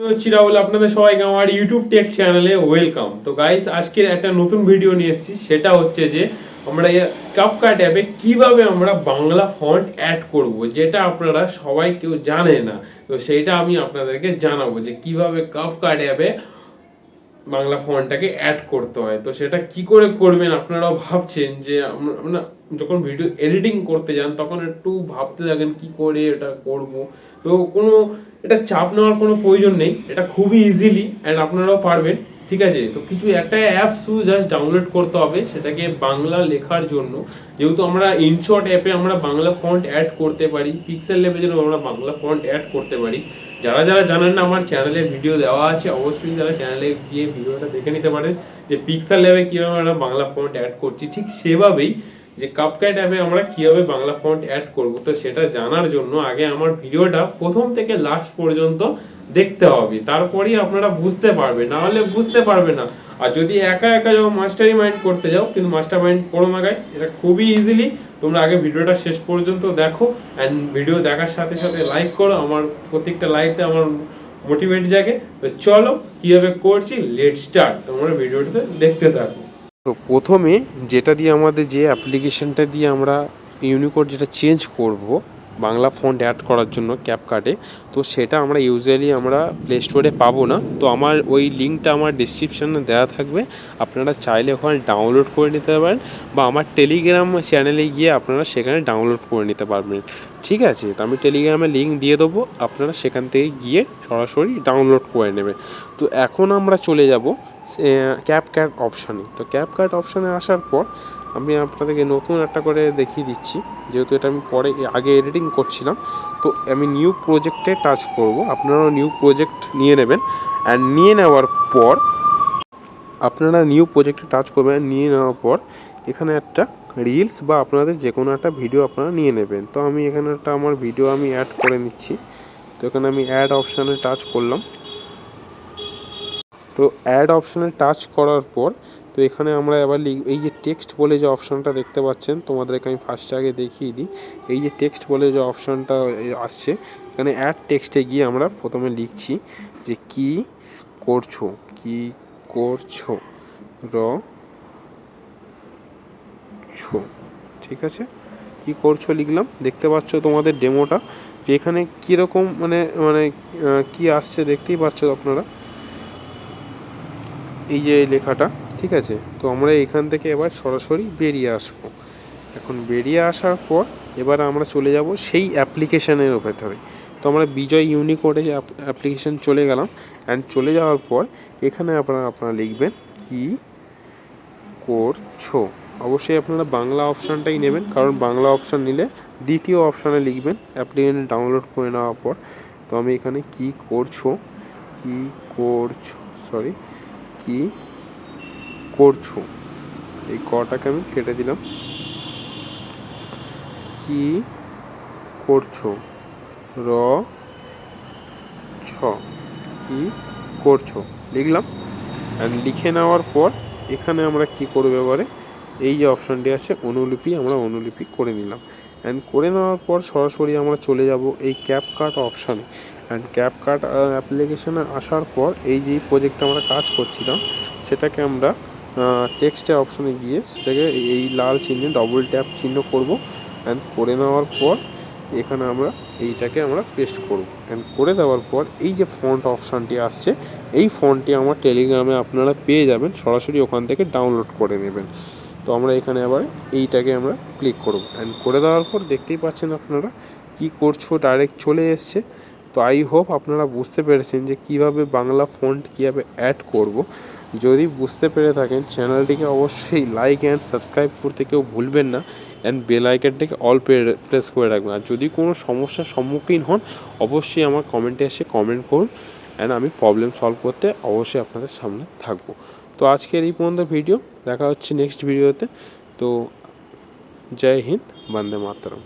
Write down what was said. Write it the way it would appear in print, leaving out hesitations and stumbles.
হচ্ছি রাহুল, আপনাদের সবাইকে আমার ইউটিউব টেক চ্যানেলে ওয়েলকাম। তো গাইস, আজকের একটা নতুন ভিডিও নিয়ে এসেছি। সেটা হচ্ছে যে আমরা ক্যাপকাট অ্যাপে কিভাবে আমরা বাংলা ফন্ট অ্যাড করব, যেটা আপনারা সবাই কেউ জানে না। তো সেইটা আমি আপনাদেরকে জানাবো যে কিভাবে ক্যাপকাট অ্যাপে বাংলা ফন্টটাকে অ্যাড করতে হয়। তো সেটা কি করে করবেন আপনারাও ভাবছেন যে আমরা যখন ভিডিও এডিটিং করতে যান তখন একটু ভাবতে থাকেন কি করে এটা করব। তো কোনো এটা চাপ নেওয়ার কোনো প্রয়োজন নেই, এটা খুবই ইজিলি অ্যান্ড আপনারাও পারবেন। ঠিক আছে, তো কিছু একটা অ্যাপস জাস্ট ডাউনলোড করতে হবে সেটাকে বাংলা লেখার জন্য। যেহেতু আমরা ইনশর্ট অ্যাপে আমরা বাংলা ফন্ট অ্যাড করতে পারি, পিক্সেল লেভেলে আমরা বাংলা ফন্ট অ্যাড করতে পারি। যারা যারা জানেন না, আমার চ্যানেলে ভিডিও দেওয়া আছে, অবশ্যই যারা চ্যানেলে গিয়ে ভিডিওটা দেখে নিতে পারেন যে পিক্সেল লেভেলে কীভাবে আমরা বাংলা ফন্ট অ্যাড করছি। ঠিক সেভাবেই যে ক্যাপকাট অ্যাপে আমরা কীভাবে বাংলা ফন্ট অ্যাড করব, তো সেটা জানার জন্য আগে আমার ভিডিওটা প্রথম থেকে লাস্ট পর্যন্ত দেখতে হবে, তারপরেই আপনারা বুঝতে পারবেন, না হলে বুঝতে পারবে না। আর যদি একা একা যাও মাস্টারি মাইন্ড করতে যাও, কিন্তু মাস্টার মাইন্ড করো না গাইস, এটা খুবই ইজিলি। তোমরা আগে ভিডিওটা শেষ পর্যন্ত দেখো অ্যান্ড ভিডিও দেখার সাথে সাথে লাইক করো, আমার প্রত্যেকটা লাইকতে আমার মোটিভেট জাগে। তো চলো কিভাবে করছি, লেট স্টার্ট। তোমরা ভিডিওটাতে দেখতে থাকো। তো প্রথমে যেটা দিয়ে আমাদের যে অ্যাপ্লিকেশনটা দিয়ে আমরা ইউনিকোড যেটা চেঞ্জ করব বাংলা ফন্ট অ্যাড করার জন্য ক্যাপকাটে, তো সেটা আমরা ইউজুয়ালি আমরা প্লে স্টোরে পাবো না। তো আমার ওই লিঙ্কটা আমার ডিসক্রিপশানে দেওয়া থাকবে, আপনারা চাইলে ওখানে ডাউনলোড করে নিতে পারেন, বা আমার টেলিগ্রাম চ্যানেলে গিয়ে আপনারা সেখানে ডাউনলোড করে নিতে পারবেন। ঠিক আছে, তো আমি টেলিগ্রামে লিঙ্ক দিয়ে দেবো, আপনারা সেখান থেকে গিয়ে সরাসরি ডাউনলোড করে নেবেন। তো এখন আমরা চলে যাব ক্যাপকাট অপশানে। তো ক্যাপকাট অপশানে আসার পর আমি আপনাদেরকে নতুন একটা করে দেখিয়ে দিচ্ছি, যেহেতু এটা আমি আগে এডিটিং করছিলাম। তো আমি নিউ প্রজেক্টে টাচ করব, আপনারাও নিউ প্রজেক্ট নিয়ে নেবেন। অ্যান্ড নিয়ে নেওয়ার পর আপনারা নিউ প্রজেক্টে টাচ করবেন, নিয়ে নেওয়ার পর এখানে একটা রিলস বা আপনাদের যে কোনো একটা ভিডিও আপনারা নিয়ে নেবেন। তো আমি এখানে একটা আমার ভিডিও আমি অ্যাড করে নিচ্ছি। তো এখানে আমি অ্যাড অপশানে টাচ করলাম। তো অ্যাড অপশানে টাচ করার পর তো এখানে আমরা এবার এই যে টেক্সট বলে যে অপশানটা দেখতে পাচ্ছেন, তোমাদেরকে আমি ফার্স্টে আগে দেখিয়ে দিই। এই যে টেক্সট বলে যে অপশানটা আসছে, এখানে অ্যাড টেক্সটে গিয়ে আমরা প্রথমে লিখছি যে কি করছো, কি করছো, র ছো। ঠিক আছে, কি করছো লিখলাম। দেখতে পাচ্ছ তোমাদের ডেমোটা যে এখানে কীরকম মানে মানে কি আসছে দেখতেই পাচ্ছ আপনারা, এই যে লেখাটা। ঠিক আছে, তো আমরা এখান থেকে এবার সরাসরি বেরিয়ে আসবো। এখন বেরিয়ে আসার পর এবার আমরা চলে যাব সেই অ্যাপ্লিকেশানের ভেতরে। তো আমরা বিজয় ইউনিকোডে অ্যাপ্লিকেশান চলে গেলাম। অ্যান্ড চলে যাওয়ার পর এখানে আপনারা লিখবেন কি করছো। অবশ্যই আপনারা বাংলা অপশানটাই নেবেন, কারণ বাংলা অপশান নিলে দ্বিতীয় অপশানে লিখবেন অ্যাপ্লিকেশন ডাউনলোড করে নেওয়ার পর। তো আমি এখানে কি করছো, কি করছো, সরি কি করছো, এই কটাকে আমি কেটে দিলাম। কি করছো, র ছ, কি করছো লিখলাম। অ্যান্ড লিখে নেওয়ার পর এখানে আমরা কি করবো, এবারে এই যে অপশানটি আছে অনুলিপি, আমরা অনুলিপি করে নিলাম। অ্যান্ড করে নেওয়ার পর সরাসরি আমরা চলে যাব এই ক্যাপকাট অপশানে। অ্যান্ড ক্যাপকাট অ্যাপ্লিকেশানে আসার পর এই যে প্রজেক্টে আমরা কাজ করছিলাম সেটাকে আমরা টেক্সটের অপশানে গিয়ে সেটাকে এই লাল চিহ্নে ডবল ট্যাপ চিহ্ন করব। অ্যান্ড করে নেওয়ার পর এখানে আমরা এইটাকে আমরা পেস্ট করব। অ্যান্ড করে দেওয়ার পর এই যে ফন্ট অপশানটি আসছে, এই ফন্টটি আমার টেলিগ্রামে আপনারা পেয়ে যাবেন, সরাসরি ওখান থেকে ডাউনলোড করে নেবেন। তো আমরা এখানে আবার এইটাকে আমরা ক্লিক করব। অ্যান্ড করে দেওয়ার পর দেখতেই পাচ্ছেন আপনারা কি করছো ডাইরেক্ট চলে এসছে। তো আই হোপ আপনারা বুঝতে পেরেছেন যে কিভাবে বাংলা ফন্ট কীভাবে অ্যাড করব। যদি বুঝতে পেরে থাকেন চ্যানেলটিকে অবশ্যই লাইক অ্যান্ড সাবস্ক্রাইব করতে কেউ ভুলবেন না। অ্যান্ড বেল আইকনটাকে অল প্রেস করে রাখবেন। আর যদি কোনো সমস্যার সম্মুখীন হন অবশ্যই আমার কমেন্টে এসে কমেন্ট করুন, অ্যান্ড আমি প্রবলেম সলভ করতে অবশ্যই আপনাদের সামনে থাকবো। তো আজকের এই পর্যন্ত ভিডিও, দেখা হচ্ছে নেক্সট ভিডিওতে। তো জয় হিন্দ, বন্দে মাতরম।